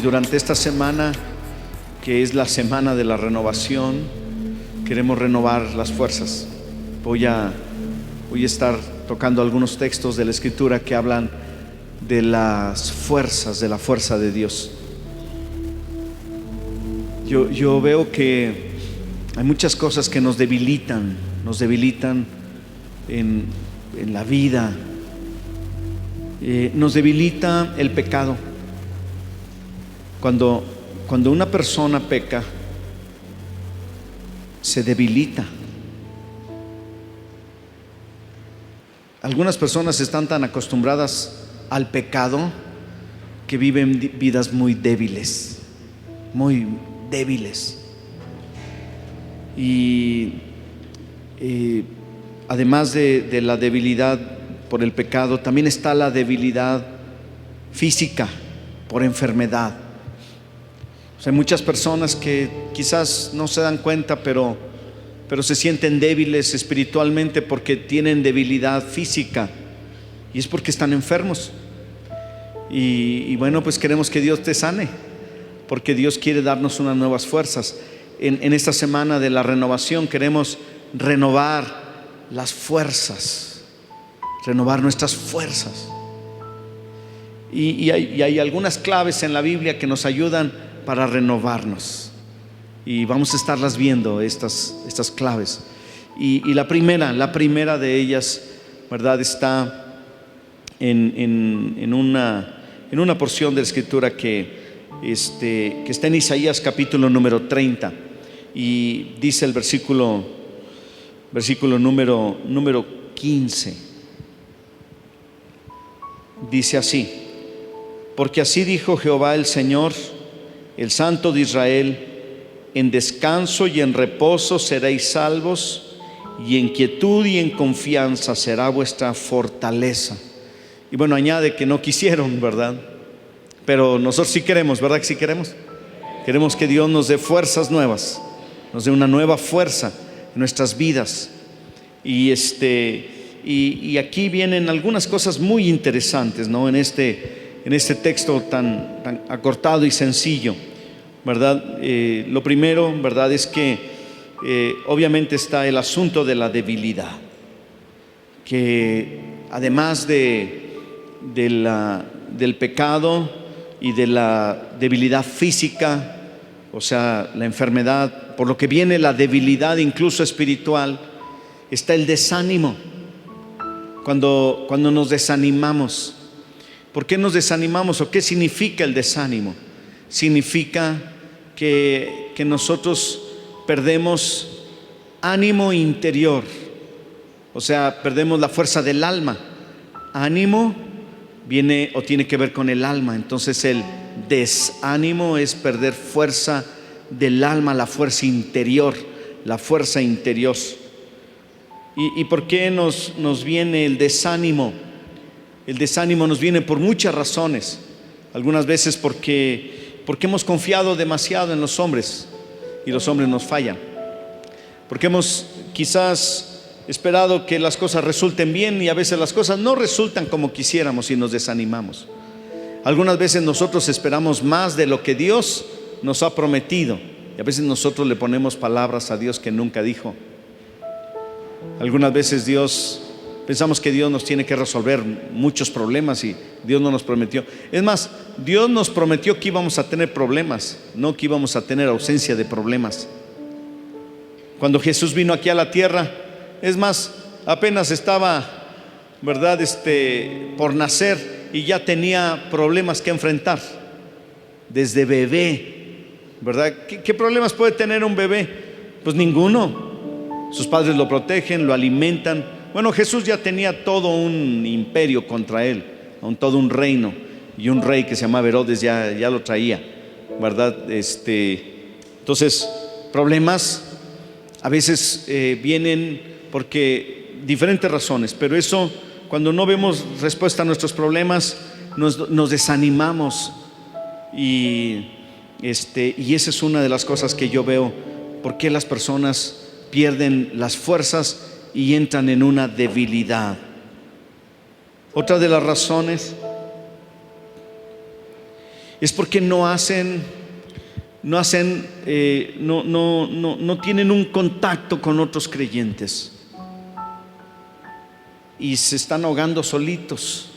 durante esta semana, que es la semana de la renovación, queremos renovar las fuerzas. Voy a estar tocando algunos textos de la Escritura que hablan de las fuerzas, de la fuerza de Dios. Yo veo que hay muchas cosas que nos debilitan en la vida. Nos debilita el pecado. Cuando una persona peca, se debilita. Algunas personas están tan acostumbradas al pecado que viven vidas muy débiles, muy débiles. Y además de la debilidad por el pecado, también está la debilidad física por enfermedad. O sea, hay muchas personas que quizás no se dan cuenta, pero se sienten débiles espiritualmente porque tienen debilidad física, y es porque están enfermos. Y bueno, pues queremos que Dios te sane, porque Dios quiere darnos unas nuevas fuerzas. En esta semana de la renovación queremos renovar las fuerzas, renovar nuestras fuerzas. Y hay algunas claves en la Biblia que nos ayudan para renovarnos, y vamos a estarlas viendo, estas claves. Y la primera de ellas, ¿verdad?, está en una porción de la Escritura que está en Isaías capítulo número 30, y dice el versículo número 15. Dice así: porque así dijo Jehová el Señor, el Santo de Israel: en descanso y en reposo seréis salvos, y en quietud y en confianza será vuestra fortaleza. Y bueno, añade que no quisieron, ¿verdad? Pero nosotros sí queremos, ¿verdad que sí queremos? Queremos que Dios nos dé fuerzas nuevas, nos dé una nueva fuerza en nuestras vidas. Y aquí vienen algunas cosas muy interesantes, ¿no? En este texto tan acortado y sencillo, ¿verdad? Lo primero, ¿verdad?, es que obviamente está el asunto de la debilidad, que además del pecado y de la debilidad física, o sea, la enfermedad, por lo que viene la debilidad incluso espiritual, está el desánimo. Cuando nos desanimamos, ¿por qué nos desanimamos o qué significa el desánimo? Significa que nosotros perdemos ánimo interior, o sea, perdemos la fuerza del alma. Ánimo viene o tiene que ver con el alma. Entonces el desánimo es perder fuerza del alma, la fuerza interior, la fuerza interior. ¿Y por qué nos viene el desánimo? El desánimo nos viene por muchas razones. Algunas veces porque hemos confiado demasiado en los hombres y los hombres nos fallan. Porque hemos quizás esperado que las cosas resulten bien y a veces las cosas no resultan como quisiéramos y nos desanimamos. Algunas veces nosotros esperamos más de lo que Dios nos ha prometido, y a veces nosotros le ponemos palabras a Dios que nunca dijo. Algunas veces pensamos que Dios nos tiene que resolver muchos problemas y Dios no nos prometió. Es más, Dios nos prometió que íbamos a tener problemas, no que íbamos a tener ausencia de problemas. Cuando Jesús vino aquí a la tierra, es más, apenas estaba, ¿verdad?, por nacer, y ya tenía problemas que enfrentar desde bebé, ¿verdad? ¿Qué problemas puede tener un bebé? Pues ninguno. Sus padres lo protegen, lo alimentan. Bueno, Jesús ya tenía todo un imperio contra él, todo un reino, y un rey que se llamaba Herodes ya lo traía, ¿verdad? Entonces, problemas a veces vienen porque diferentes razones, pero eso, cuando no vemos respuesta a nuestros problemas, nos desanimamos, y esa es una de las cosas que yo veo, por qué las personas pierden las fuerzas y entran en una debilidad. Otra de las razones es porque no tienen un contacto con otros creyentes y se están ahogando solitos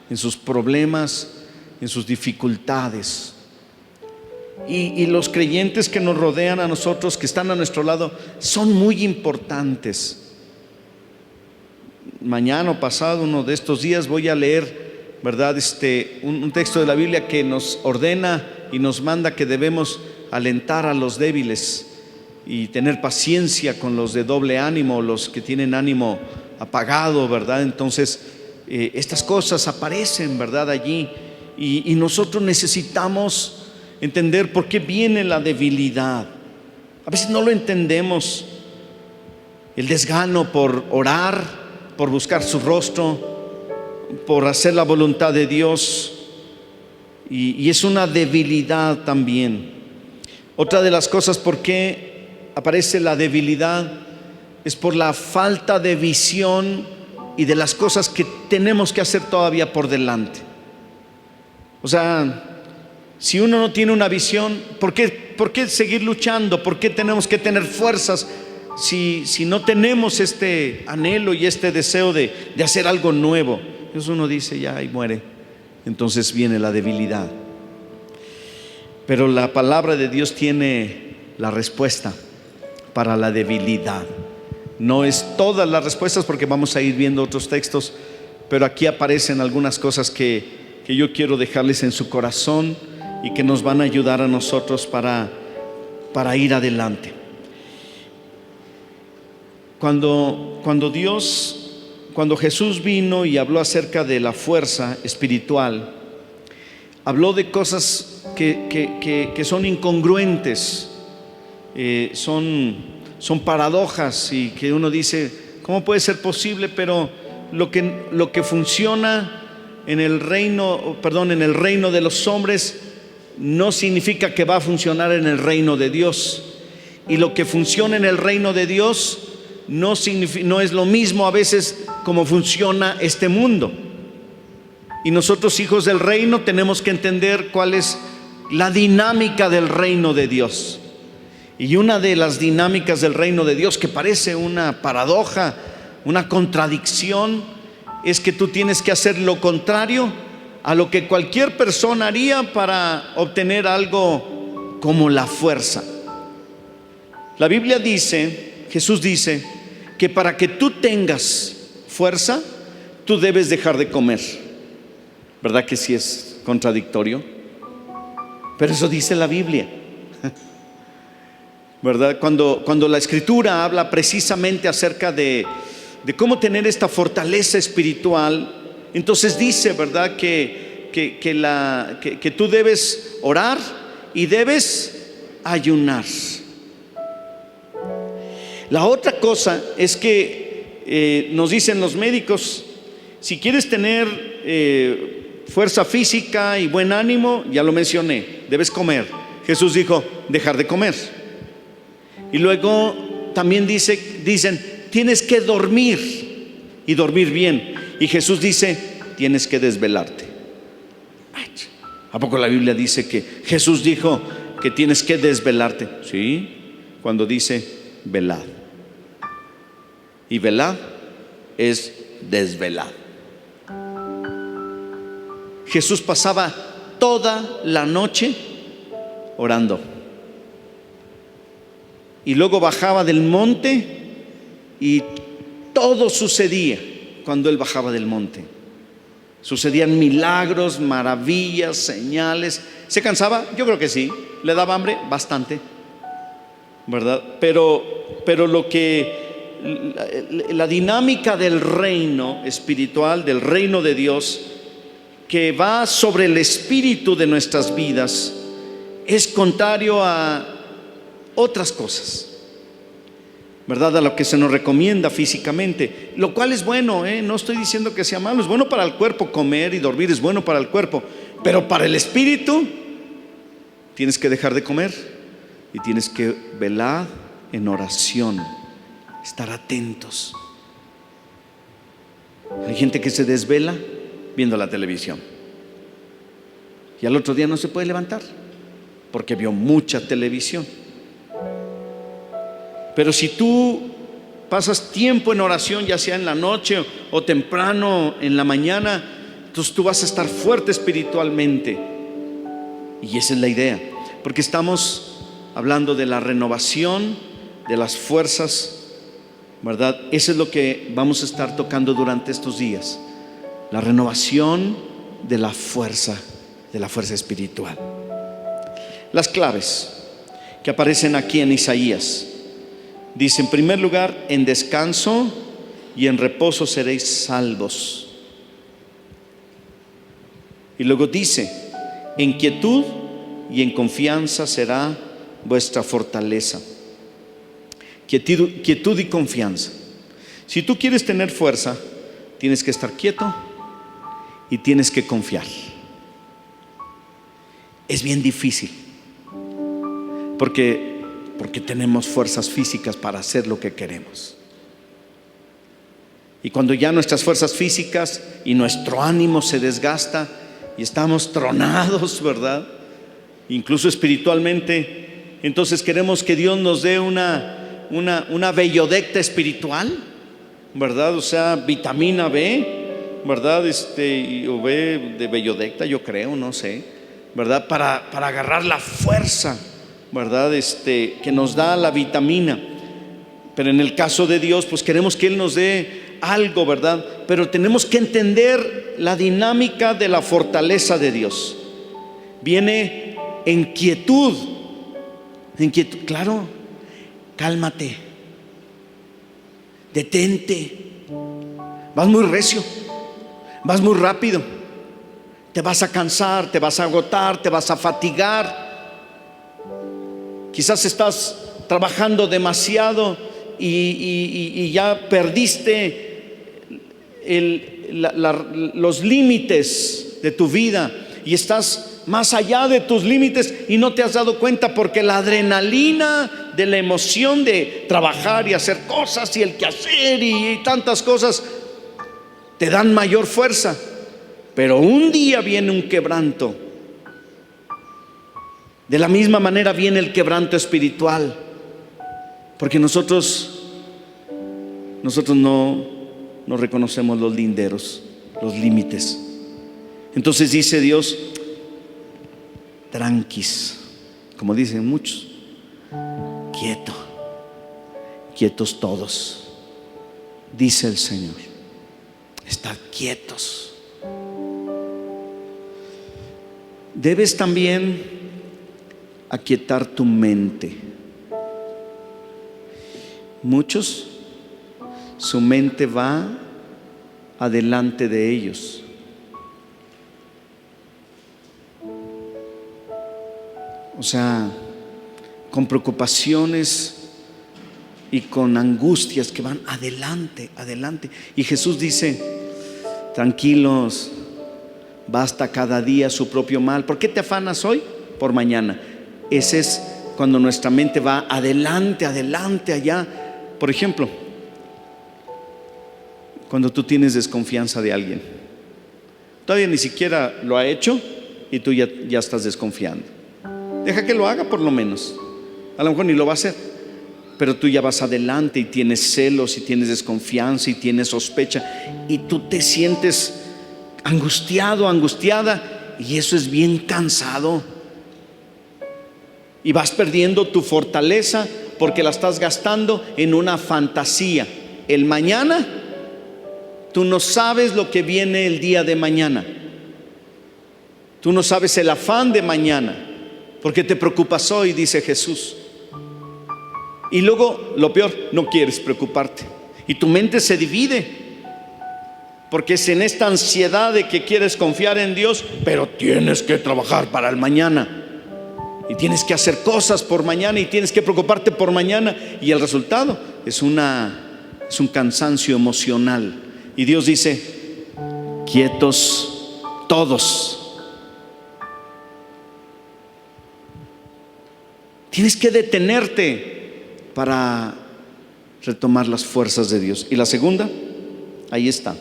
en sus problemas, en sus dificultades. Y los creyentes que nos rodean a nosotros, que están a nuestro lado, son muy importantes. Mañana o pasado, uno de estos días, voy a leer, ¿verdad? Un texto de la Biblia que nos ordena y nos manda que debemos alentar a los débiles y tener paciencia con los de doble ánimo, los que tienen ánimo apagado, ¿verdad? Entonces, estas cosas aparecen, ¿verdad? Allí, y nosotros necesitamos entender por qué viene la debilidad. A veces no lo entendemos. El desgano por orar, por buscar su rostro, por hacer la voluntad de Dios, y es una debilidad también. Otra de las cosas por qué aparece la debilidad es por la falta de visión y de las cosas que tenemos que hacer todavía por delante. O sea, si uno no tiene una visión, ¿por qué seguir luchando? ¿Por qué tenemos que tener fuerzas si no tenemos este anhelo y este deseo de hacer algo nuevo? Entonces uno dice ya y muere. Entonces viene la debilidad. Pero la palabra de Dios tiene la respuesta para la debilidad. No es todas las respuestas, porque vamos a ir viendo otros textos, pero aquí aparecen algunas cosas que yo quiero dejarles en su corazón y que nos van a ayudar a nosotros para ir adelante. Cuando Jesús vino y habló acerca de la fuerza espiritual, habló de cosas que son incongruentes, son paradojas, y que uno dice, ¿cómo puede ser posible? Pero lo que funciona en el reino de los hombres no significa que va a funcionar en el reino de Dios, y lo que funciona en el reino de Dios no es lo mismo a veces como funciona este mundo. Y nosotros, hijos del reino, tenemos que entender cuál es la dinámica del reino de Dios. Y una de las dinámicas del reino de Dios, que parece una paradoja, una contradicción, es que tú tienes que hacer lo contrario a lo que cualquier persona haría para obtener algo como la fuerza. La Biblia dice, Jesús dice, que para que tú tengas fuerza, tú debes dejar de comer. ¿Verdad que sí es contradictorio? Pero eso dice la Biblia, ¿verdad? Cuando la Escritura habla precisamente acerca de cómo tener esta fortaleza espiritual, entonces dice, ¿verdad? Que tú debes orar y debes ayunar. La otra cosa es que nos dicen los médicos, si quieres tener fuerza física y buen ánimo, ya lo mencioné, debes comer. Jesús dijo, dejar de comer. Y luego también dicen, tienes que dormir y dormir bien. Y Jesús dice, tienes que desvelarte. ¿A poco la Biblia dice que Jesús dijo que tienes que desvelarte? Sí, cuando dice velad. Y velad es desvelad. Jesús pasaba toda la noche orando. Y luego bajaba del monte y todo sucedía cuando él bajaba del monte. Sucedían milagros, maravillas, señales. ¿Se cansaba? Yo creo que sí. ¿Le daba hambre? Bastante, ¿verdad? Pero la dinámica del reino espiritual, del reino de Dios, que va sobre el espíritu de nuestras vidas, es contrario a otras cosas, ¿verdad? A lo que se nos recomienda físicamente, lo cual es bueno, no estoy diciendo que sea malo, es bueno para el cuerpo. Comer y dormir es bueno para el cuerpo, pero para el espíritu tienes que dejar de comer y tienes que velar en oración, estar atentos. Hay gente que se desvela viendo la televisión. y al otro día no se puede levantar porque vio mucha televisión. Pero si tú pasas tiempo en oración, ya sea en la noche o temprano en la mañana, entonces tú vas a estar fuerte espiritualmente. Y esa es la idea, porque estamos hablando de la renovación de las fuerzas, ¿verdad? Eso es lo que vamos a estar tocando durante estos días, la renovación de la fuerza espiritual. Las claves que aparecen aquí en Isaías. Dice, en primer lugar, en descanso y en reposo seréis salvos. Y luego dice, en quietud y en confianza será vuestra fortaleza. Quietud y confianza. Si tú quieres tener fuerza, tienes que estar quieto y tienes que confiar. Es bien difícil porque tenemos fuerzas físicas para hacer lo que queremos. Y cuando ya nuestras fuerzas físicas y nuestro ánimo se desgasta y estamos tronados, ¿verdad? Incluso espiritualmente, entonces queremos que Dios nos dé una bellodecta espiritual, ¿verdad? O sea, vitamina B, ¿verdad? O B de bellodecta, yo creo, no sé, ¿verdad? Para agarrar la fuerza, ¿verdad? Que nos da la vitamina. Pero en el caso de Dios, pues queremos que Él nos dé algo, ¿verdad? Pero tenemos que entender la dinámica de la fortaleza de Dios. Viene en quietud. Claro, cálmate, detente. Vas muy recio, vas muy rápido, te vas a cansar, te vas a agotar, te vas a fatigar. Quizás estás trabajando demasiado y ya perdiste los límites de tu vida y estás más allá de tus límites y no te has dado cuenta, porque la adrenalina de la emoción de trabajar y hacer cosas y el quehacer y tantas cosas te dan mayor fuerza. Pero un día viene un quebranto. De la misma manera viene el quebranto espiritual, porque nosotros no reconocemos los linderos, los límites. Entonces dice Dios, tranquis, como dicen muchos, quietos todos, dice el Señor, estad quietos. Debes también aquietar tu mente. Muchos, su mente va adelante de ellos. O sea, con preocupaciones y con angustias que van adelante. Y Jesús dice, tranquilos, basta cada día su propio mal. ¿Por qué te afanas hoy? Por mañana. Ese es cuando nuestra mente va adelante, allá. Por ejemplo, cuando tú tienes desconfianza de alguien, todavía ni siquiera lo ha hecho y tú ya estás desconfiando. Deja que lo haga por lo menos. A lo mejor ni lo va a hacer, pero tú ya vas adelante y tienes celos y tienes desconfianza y tienes sospecha y tú te sientes angustiado, angustiada, y eso es bien cansado. Y vas perdiendo tu fortaleza porque la estás gastando en una fantasía. El mañana, tú no sabes lo que viene el día de mañana. Tú no sabes el afán de mañana, porque te preocupas hoy, dice Jesús. Y luego, lo peor, no quieres preocuparte. Y tu mente se divide, porque es en esta ansiedad de que quieres confiar en Dios, pero tienes que trabajar para el mañana. Y tienes que hacer cosas por mañana y tienes que preocuparte por mañana. Y el resultado es un cansancio emocional. Y Dios dice, quietos todos. Tienes que detenerte para retomar las fuerzas de Dios. Y la segunda, ahí está,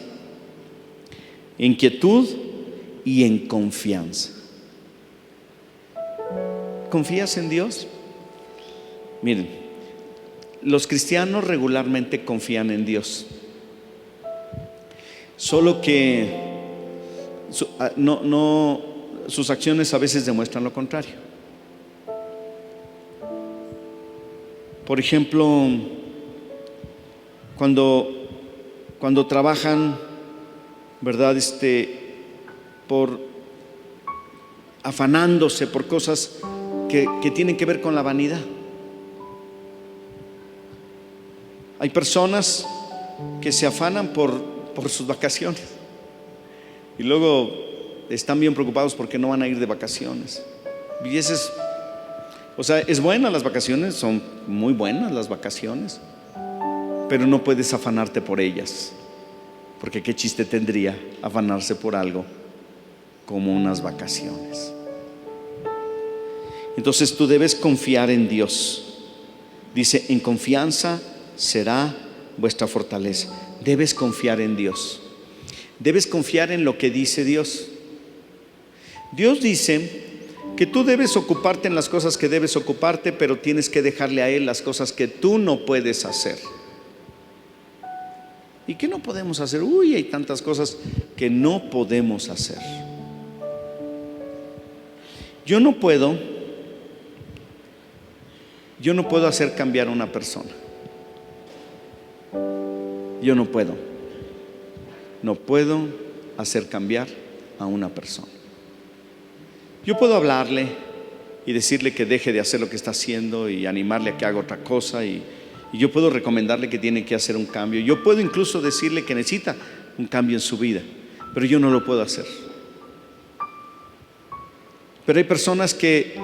en quietud y en confianza. ¿Confías en Dios? Miren, los cristianos regularmente confían en Dios, solo que sus acciones a veces demuestran lo contrario. Por ejemplo, cuando trabajan, ¿verdad? Afanándose por cosas que tienen que ver con la vanidad. Hay personas que se afanan por sus vacaciones y luego están bien preocupados porque no van a ir de vacaciones. Y es buena las vacaciones, son muy buenas las vacaciones, pero no puedes afanarte por ellas, porque qué chiste tendría afanarse por algo como unas vacaciones. Entonces tú debes confiar en Dios. Dice, en confianza será vuestra fortaleza. Debes confiar en Dios. Debes confiar en lo que dice Dios. Dios dice que tú debes ocuparte en las cosas que debes ocuparte, pero tienes que dejarle a Él las cosas que tú no puedes hacer. ¿Y qué no podemos hacer? Hay tantas cosas que no podemos hacer. Yo no puedo hacer cambiar a una persona. Yo no puedo hacer cambiar a una persona. Yo puedo hablarle y decirle que deje de hacer lo que está haciendo y animarle a que haga otra cosa, y yo puedo recomendarle que tiene que hacer un cambio. Yo puedo incluso decirle que necesita un cambio en su vida, pero yo no lo puedo hacer. Pero hay personas que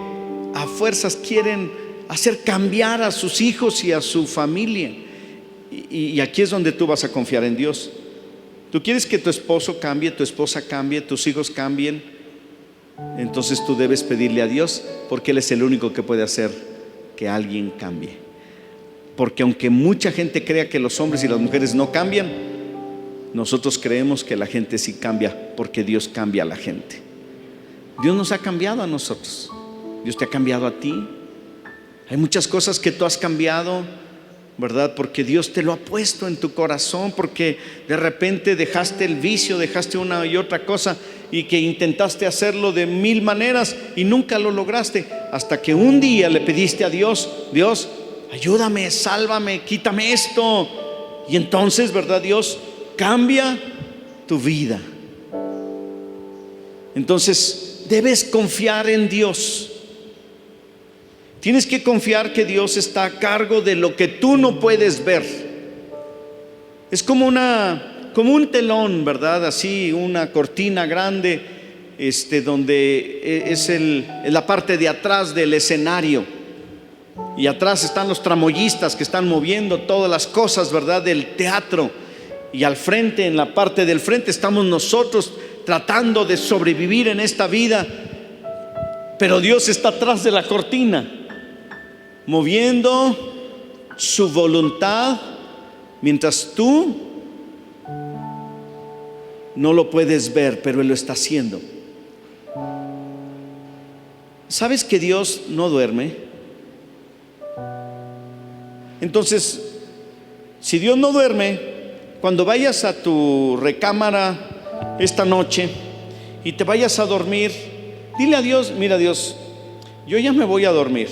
a fuerzas quieren hacer cambiar a sus hijos y a su familia, y aquí es donde tú vas a confiar en Dios. Tú quieres que tu esposo cambie, tu esposa cambie, tus hijos cambien. Entonces tú debes pedirle a Dios, porque Él es el único que puede hacer que alguien cambie. Porque aunque mucha gente crea que los hombres y las mujeres no cambian, nosotros creemos que la gente sí cambia, porque Dios cambia a la gente. Dios nos ha cambiado a nosotros. Dios te ha cambiado a ti. Hay muchas cosas que tú has cambiado, ¿verdad? Porque Dios te lo ha puesto en tu corazón, porque de repente dejaste el vicio, dejaste una y otra cosa, y que intentaste hacerlo de 1000 maneras y nunca lo lograste, hasta que un día le pediste a Dios: Dios, ayúdame, sálvame, quítame esto. Y entonces, ¿verdad? Dios cambia tu vida. Entonces debes confiar en Dios. Tienes que confiar que Dios está a cargo de lo que tú no puedes ver. Es como un telón, ¿verdad? Así, una cortina grande, donde es la parte de atrás del escenario. Y atrás están los tramoyistas que están moviendo todas las cosas, ¿verdad?, del teatro. Y al frente, en la parte del frente, estamos nosotros tratando de sobrevivir en esta vida. Pero Dios está atrás de la cortina, moviendo su voluntad, mientras tú no lo puedes ver, pero Él lo está haciendo. ¿Sabes que Dios no duerme? Entonces, si Dios no duerme, cuando vayas a tu recámara esta noche y te vayas a dormir, dile a Dios: mira, Dios, yo ya me voy a dormir.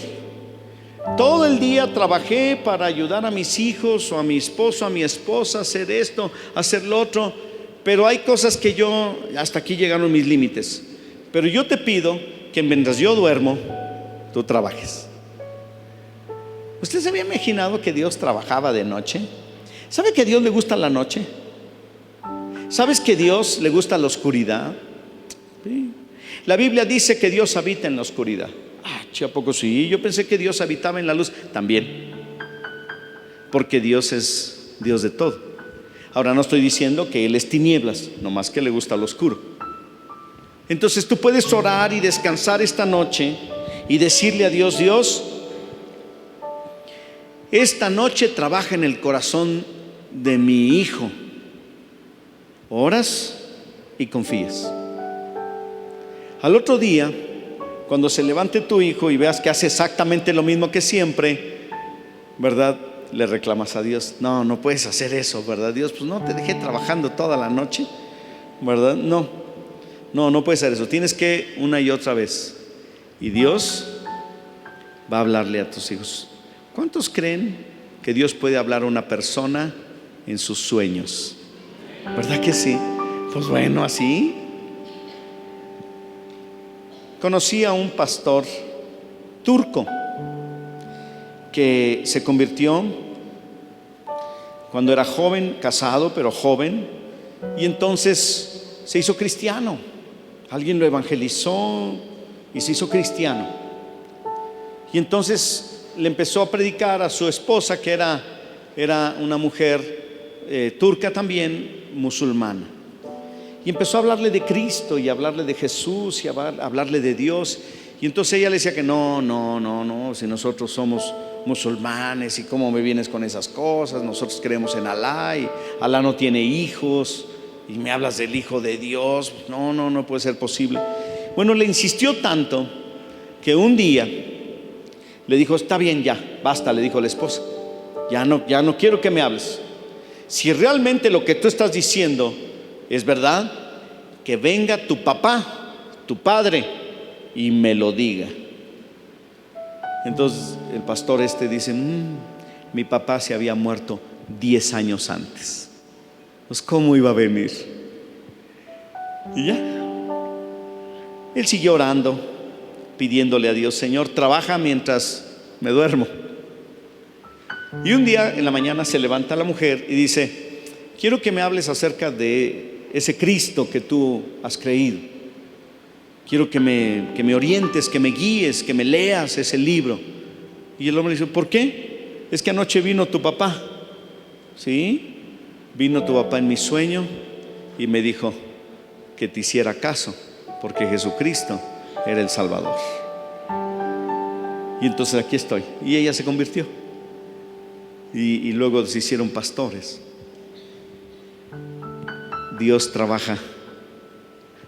Todo el día trabajé para ayudar a mis hijos, o a mi esposo, a mi esposa, a hacer esto, a hacer lo otro, pero hay cosas que hasta aquí llegaron mis límites. Pero yo te pido que mientras yo duermo, tú trabajes. ¿Usted se había imaginado que Dios trabajaba de noche? ¿Sabe que a Dios le gusta la noche? ¿Sabes que a Dios le gusta la oscuridad? Sí. La Biblia dice que Dios habita en la oscuridad. ¿A poco sí? Yo pensé que Dios habitaba en la luz. También, porque Dios es Dios de todo. Ahora, no estoy diciendo que Él es tinieblas, nomás que le gusta lo oscuro. Entonces tú puedes orar y descansar esta noche y decirle a Dios: Dios, esta noche trabaja en el corazón de mi hijo. Oras y confías. Al otro día cuando se levante tu hijo y veas que hace exactamente lo mismo que siempre, ¿verdad?, le reclamas a Dios: no, no puedes hacer eso, ¿verdad? Dios, pues no te dejé trabajando toda la noche, ¿verdad? No puedes hacer eso. Tienes que una y otra vez. Y Dios va a hablarle a tus hijos. ¿Cuántos creen que Dios puede hablar a una persona en sus sueños? ¿Verdad que sí? Pues bueno, así. Conocí a un pastor turco que se convirtió cuando era joven, casado pero joven, y entonces se hizo cristiano. Alguien lo evangelizó y se hizo cristiano. Y entonces le empezó a predicar a su esposa, que era una mujer turca también, musulmana. Y empezó a hablarle de Cristo y a hablarle de Jesús y a hablarle de Dios. Y entonces ella le decía que no, si nosotros somos musulmanes, y cómo me vienes con esas cosas, nosotros creemos en Alá y Alá no tiene hijos y me hablas del Hijo de Dios. No puede ser posible. Bueno, le insistió tanto que un día le dijo: está bien, ya, basta, le dijo la esposa, ya no quiero que me hables. Si realmente lo que tú estás diciendo es verdad, que venga tu papá, tu padre, y me lo diga. Entonces el pastor dice: mi papá se había muerto 10 años antes, pues ¿cómo iba a venir? Y ya, él siguió orando, pidiéndole a Dios: Señor, trabaja mientras me duermo. Y un día en la mañana se levanta la mujer y dice: quiero que me hables acerca de ese Cristo que tú has creído. Quiero que me orientes, que me guíes, que me leas ese libro. Y el hombre dice: ¿por qué? Es que anoche vino tu papá. ¿Sí? Vino tu papá en mi sueño y me dijo que te hiciera caso, porque Jesucristo era el Salvador. Y entonces aquí estoy. Y ella se convirtió. Y luego se hicieron pastores. Dios trabaja.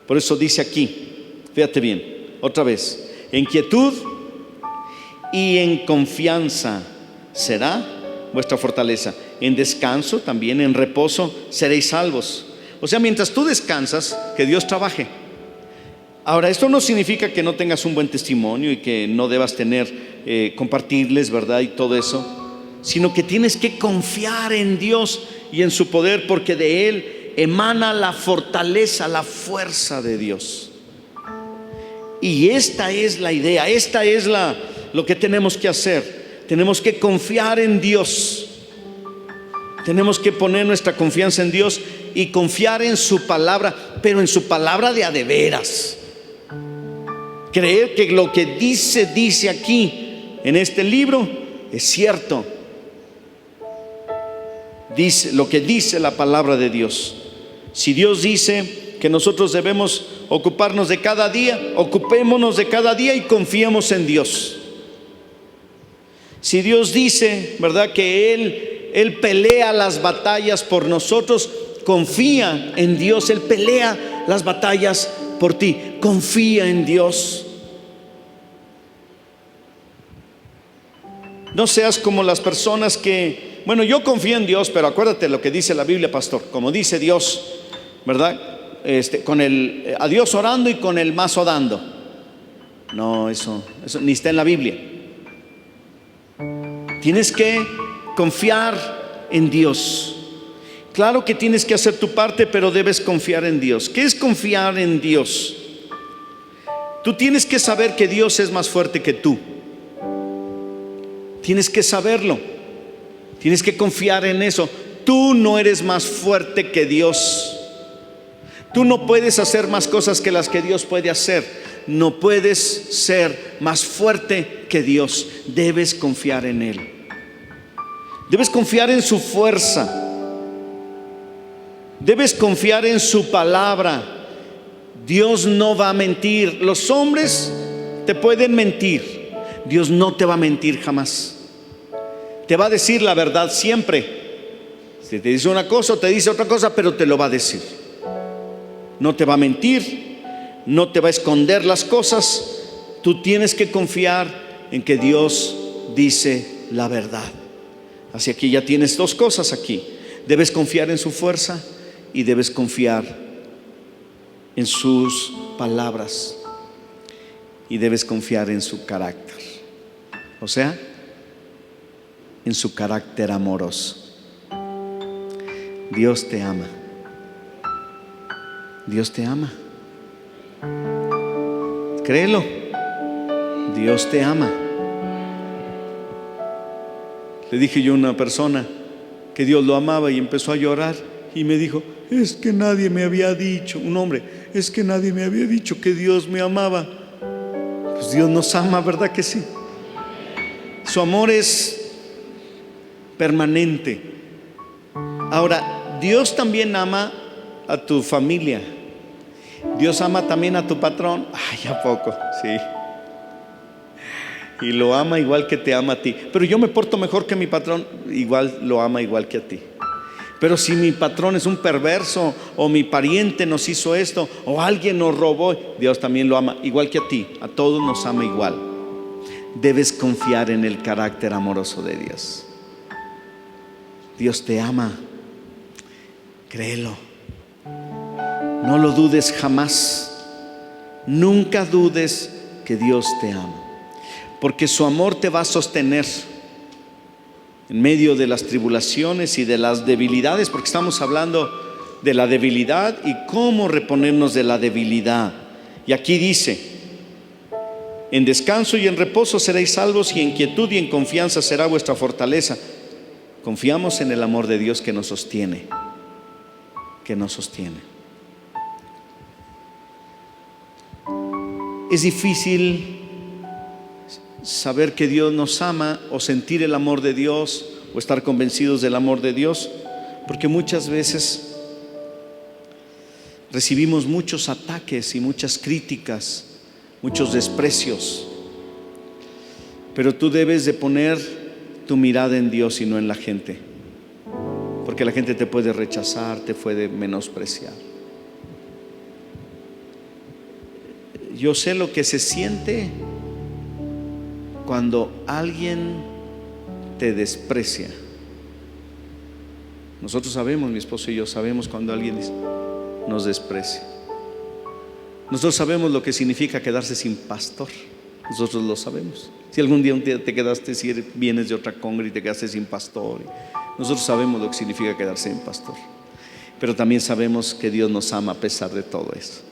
Por eso dice aquí, fíjate bien, otra vez: en quietud y en confianza será vuestra fortaleza. En descanso, también en reposo, seréis salvos. O sea, mientras tú descansas, que Dios trabaje. Ahora, esto no significa que no tengas un buen testimonio y que no debas compartirles, ¿verdad? Y todo eso, sino que tienes que confiar en Dios y en su poder, porque de Él emana la fortaleza, la fuerza de Dios. Y esta es la idea, esta es lo que tenemos que hacer. Tenemos que confiar en Dios. Tenemos que poner nuestra confianza en Dios y confiar en su palabra, pero en su palabra de a de veras. Creer que lo que dice aquí en este libro es cierto. Dice lo que dice la palabra de Dios. Si Dios dice que nosotros debemos ocuparnos de cada día, ocupémonos de cada día y confiemos en Dios. Si Dios dice, ¿verdad?, que Él pelea las batallas por nosotros, confía en Dios. Él pelea las batallas por ti. Confía en Dios. No seas como las personas que, bueno, yo confío en Dios, pero acuérdate lo que dice la Biblia, pastor. Como dice Dios, ¿verdad? A Dios orando y con el mazo dando. No, eso ni está en la Biblia. Tienes que confiar en Dios. Claro que tienes que hacer tu parte, pero debes confiar en Dios. ¿Qué es confiar en Dios? Tú tienes que saber que Dios es más fuerte que tú. Tienes que saberlo. Tienes que confiar en eso. Tú no eres más fuerte que Dios. Tú no puedes hacer más cosas que las que Dios puede hacer. No puedes ser más fuerte que Dios. Debes confiar en Él. Debes confiar en su fuerza. Debes confiar en su palabra. Dios no va a mentir. Los hombres te pueden mentir. Dios no te va a mentir jamás. Te va a decir la verdad siempre. Si te dice una cosa o te dice otra cosa, pero te lo va a decir. No te va a mentir, no te va a esconder las cosas, Tú tienes que confiar en que Dios dice la verdad. Así aquí ya tienes dos cosas aquí. Debes confiar en su fuerza y debes confiar en sus palabras y debes confiar en su carácter. O sea, en su carácter amoroso. Dios te ama. Dios te ama. Créelo. Dios te ama. Le dije yo a una persona que Dios lo amaba y empezó a llorar y me dijo: es que nadie me había dicho, un hombre, es que nadie me había dicho que Dios me amaba. Pues Dios nos ama, ¿verdad que sí? Su amor es permanente. Ahora, Dios también ama a tu familia. Dios ama también a tu patrón. Ay, ¿a poco? Sí. Y lo ama igual que te ama a ti. Pero yo me porto mejor que mi patrón, igual lo ama igual que a ti. Pero si mi patrón es un perverso, o mi pariente nos hizo esto, o alguien nos robó, Dios también lo ama igual que a ti. A todos nos ama igual. Debes confiar en el carácter amoroso de Dios. Dios te ama. Créelo. No lo dudes jamás. Nunca dudes que Dios te ama, porque su amor te va a sostener en medio de las tribulaciones y de las debilidades, porque estamos hablando de la debilidad y cómo reponernos de la debilidad. Y aquí dice: en descanso y en reposo seréis salvos, y en quietud y en confianza será vuestra fortaleza. Confiamos en el amor de Dios que nos sostiene, que nos sostiene. Es difícil saber que Dios nos ama, o sentir el amor de Dios, o estar convencidos del amor de Dios, porque muchas veces recibimos muchos ataques y muchas críticas, muchos desprecios. Pero tú debes de poner tu mirada en Dios y no en la gente, porque la gente te puede rechazar, te puede menospreciar. Yo sé lo que se siente cuando alguien te desprecia. Nosotros sabemos, mi esposo y yo sabemos cuando alguien nos desprecia. Nosotros sabemos lo que significa quedarse sin pastor. Nosotros lo sabemos. Si algún día te quedaste, si vienes de otra congre y te quedaste sin pastor, nosotros sabemos lo que significa quedarse sin pastor. Pero también sabemos que Dios nos ama a pesar de todo eso.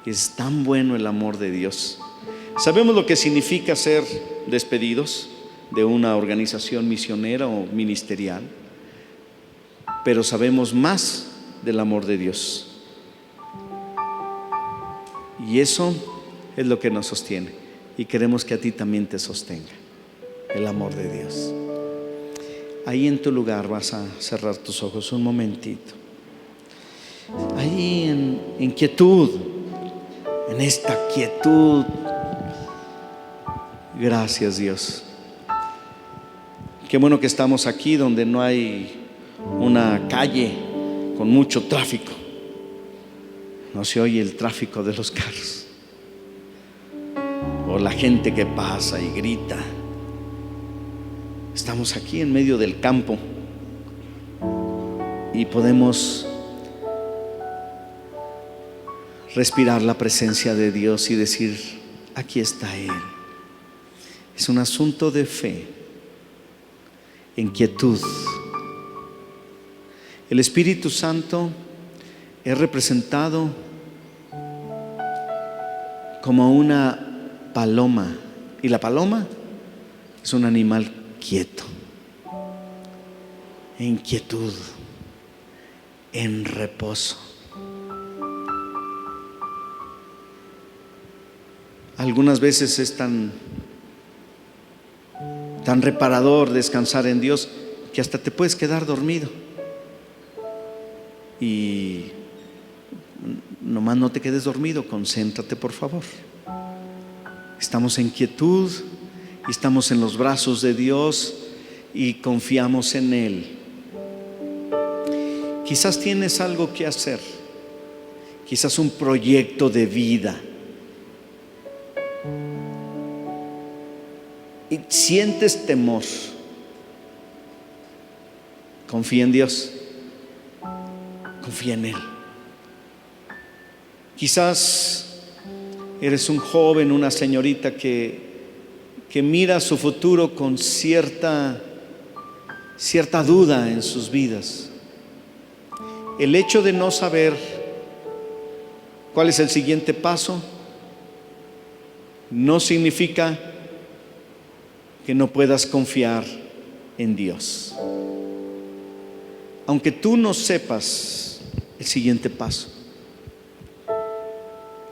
Es tan bueno el amor de Dios. Sabemos lo que significa ser despedidos de una organización misionera o ministerial, pero sabemos más del amor de Dios. Y eso es lo que nos sostiene, y queremos que a ti también te sostenga el amor de Dios. Ahí en tu lugar vas a cerrar tus ojos un momentito. Ahí en quietud, en esta quietud. Gracias, Dios. Qué bueno que estamos aquí donde no hay una calle con mucho tráfico. No se oye el tráfico de los carros o la gente que pasa y grita. Estamos aquí en medio del campo y podemos respirar la presencia de Dios y decir: aquí está Él. Es un asunto de fe, en quietud. El Espíritu Santo es representado como una paloma, y la paloma es un animal quieto, en quietud, en reposo. Algunas veces es tan reparador descansar en Dios que hasta te puedes quedar dormido. Y nomás no te quedes dormido, concéntrate, por favor. Estamos en quietud y estamos en los brazos de Dios y confiamos en Él. Quizás tienes algo que hacer, quizás un proyecto de vida, sientes temor, confía en Dios, confía en Él. Quizás eres un joven, una señorita que mira su futuro con cierta duda en sus vidas. El hecho de no saber cuál es el siguiente paso no significa que no puedas confiar en Dios. Aunque tú no sepas el siguiente paso,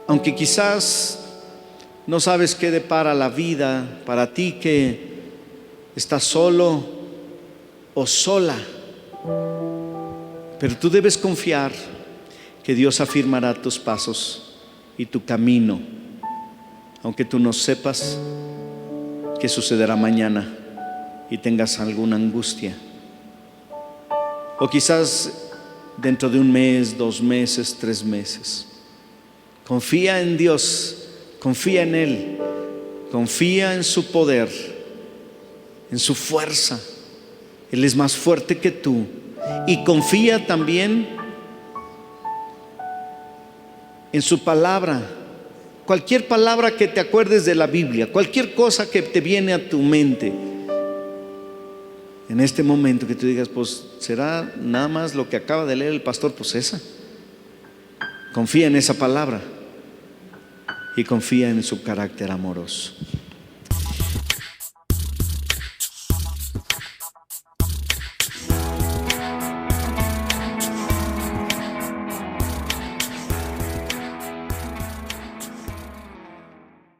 aunque quizás no sabes qué depara la vida para ti, que estás solo o sola, pero tú debes confiar que Dios afirmará tus pasos y tu camino, aunque tú no sepas qué sucederá mañana y tengas alguna angustia, o quizás dentro de un mes, 2 meses, 3 meses. Confía en Dios, confía en Él, confía en su poder, en su fuerza. Él es más fuerte que tú. Y confía también en su palabra. Cualquier palabra que te acuerdes de la Biblia, cualquier cosa que te viene a tu mente en este momento, que tú digas, pues será nada más lo que acaba de leer el pastor, pues esa. Confía en esa palabra y confía en su carácter amoroso.